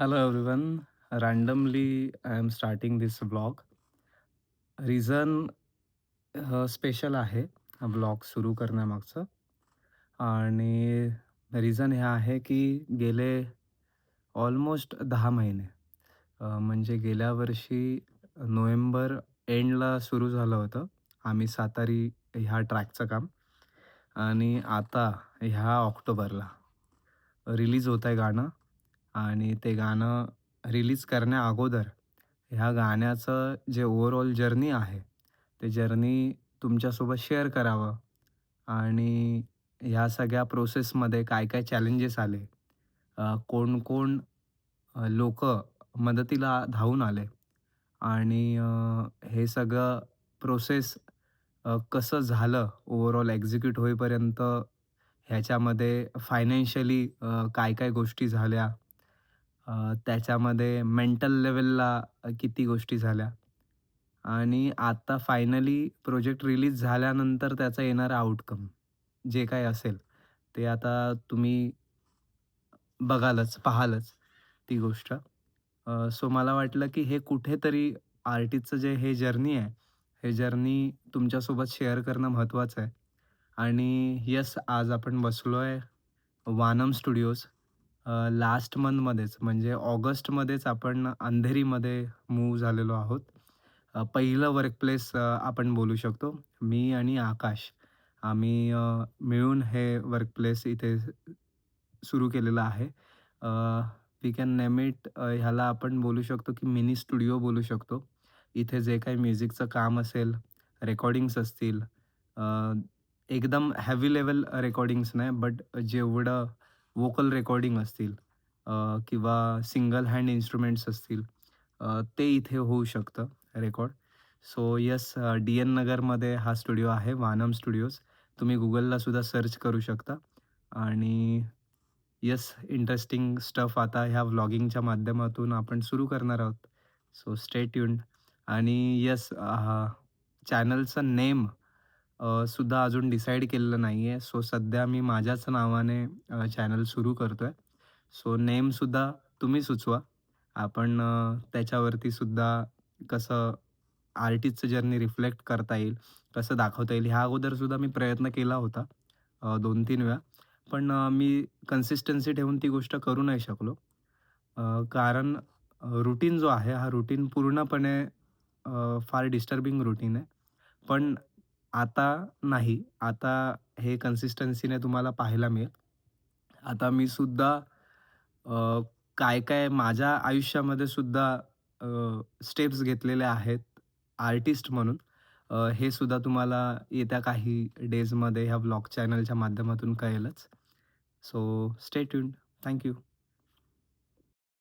Hello everyone. Randomly, I am starting this vlog. Reason special आहे हा blog सुरू करण्यामागचं आणि रिझन हे आहे की गेले ऑलमोस्ट 10 महिने म्हणजे गेल्या वर्षी नोव्हेंबर एंडला सुरू झालं होतं आम्ही सातारी ह्या ट्रॅकचं काम आणि आता ह्या ऑक्टोबरला रिलीज होत आहे गाणं आणि ते गाणं रिलीज करण्या अगोदर ह्या गाण्याचं जे ओव्हरऑल जर्नी आहे, ते जर्नी तुमच्यासोबत शेअर करावं आणि ह्या सगळ्या प्रोसेसमध्ये काय-काय चॅलेंजेस आले, कोण-कोण लोकं मदतीला धावून आले आणि हे सगळं प्रोसेस कसं झालं ओव्हरऑल एक्झिक्यूट होईपर्यंत ह्याच्यामध्ये फायनान्शियली काय-काय गोष्टी झाल्या, त्याच्यामध्ये मेंटल लेव्हलला किती गोष्टी झाल्या आणि आता फायनली प्रोजेक्ट रिलीज झाल्यानंतर त्याचा येणारा आउटकम जे काही असेल, ते आता तुम्ही बघालच, पाहालच ती गोष्ट. सो मला वाटलं की हे कुठेतरी आर्टिस्टचं जे हे जर्नी आहे, हे जर्नी तुमच्यासोबत शेअर करणं महत्त्वाचं आहे. आणि येस, आज आपण बसलोय वानम स्टुडिओज. लास्ट मंथमध्येच म्हणजे ऑगस्टमध्येच आपण अंधेरीमध्ये मूव्ह झालेलो आहोत. पहिलं वर्कप्लेस आपण बोलू शकतो. मी आणि आकाश आम्ही मिळून हे वर्कप्लेस इथे सुरू केलेलं आहे. वी कॅन नेम इट, ह्याला आपण बोलू शकतो की मिनी स्टुडिओ बोलू शकतो. इथे जे काही म्युझिकचं काम असेल, रेकॉर्डिंग्स असतील, अ, एकदम हेवी लेव्हल रेकॉर्डिंग्स नाही, बट जेवढं व्होकल रेकॉर्डिंग असतील अ, किंवा सिंगल हँड इन्स्ट्रुमेंट्स असतील, ते इथे होऊ शकतं रेकॉर्ड. सो येस, डी-एन नगरमध्ये हा स्टुडिओ आहे, वानम स्टुडिओज. तुम्ही Googleला सुद्धा सर्च करू शकता आणि येस, इंटरेस्टिंग स्टफ आता ह्या व्लॉगिंगच्या माध्यमातून आपण सुरू करणार आहोत. So stay tuned. आणि येस, चॅनलचं नेम सुद्धा अजून डिसाईड केलेलं नाही आहे. सो सध्या मी माझ्याच नावाने चॅनल सुरू करतोय. सो नेमसुद्धा तुम्ही सुचवा. आपण त्याच्यावरती सुद्धा कसं आर्टिस्टचं जर्नी रिफ्लेक्ट करता येईल, कसं दाखवता येईल, ह्या अगोदर सुद्धा मी प्रयत्न केला होता 2-3 वेळा. पण मी कन्सिस्टन्सी ठेवून ती गोष्ट करू नाही शकलो. कारण रूटीन जो आहे, हा रूटीन पूर्णपणे फार डिस्टर्बिंग रूटीन आहे. पण आता नाही. आता हे कन्सिस्टन्सीने तुम्हाला पाहायला मिळेल. आता मी सुद्धा अ, काय-काय माझ्या आयुष्यामध्ये सुद्धा स्टेप्स घेतलेल्या आहेत आर्टिस्ट म्हणून. हे सुद्धा तुम्हाला येत्या काही डेजमध्ये ह्या व्लॉग चॅनलच्या माध्यमातून कळेलच. So stay tuned. Thank you.